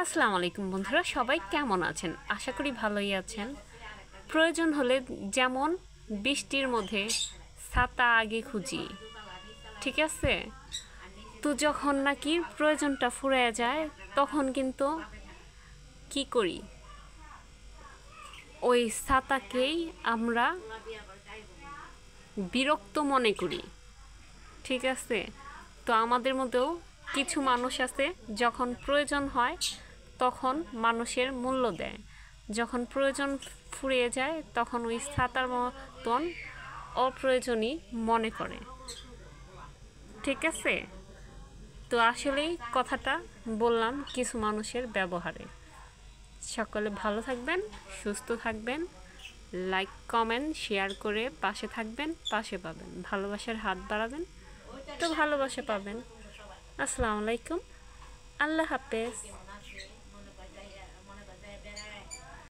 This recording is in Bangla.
আসসালামু আলাইকুম বন্ধুরা, সবাই কেমন আছেন? আশা করি ভালোই আছেন। প্রয়োজন হলে যেমন বৃষ্টির মধ্যে ছাতা আগে খুঁজি, ঠিক আছে? তো যখন নাকি প্রয়োজনটা ফুরিয়ে যায় তখন কিন্তু কি করি, ওই ছাতাকেই আমরা বিরক্ত মনে করি, ঠিক আছে? তো আমাদের মধ্যেও কিছু মানুষ আছে, যখন প্রয়োজন হয় তখন মানুষের মূল্য দেয়, যখন প্রয়োজন ফুরিয়ে যায় তখন ওই ছাতার মতন অপ্রয়োজনীয় মনে করে, ঠিক আছে? তো আসলেই কথাটা বললাম কিছু মানুষের ব্যবহারে। সকলে ভালো থাকবেন, সুস্থ থাকবেন, লাইক কমেন্ট শেয়ার করে পাশে থাকবেন, পাশে পাবেন, ভালোবাসার হাত বাড়াবেন তো ভালোবাসা পাবেন। আসসালামু আলাইকুম, আল্লাহ হাফেজ।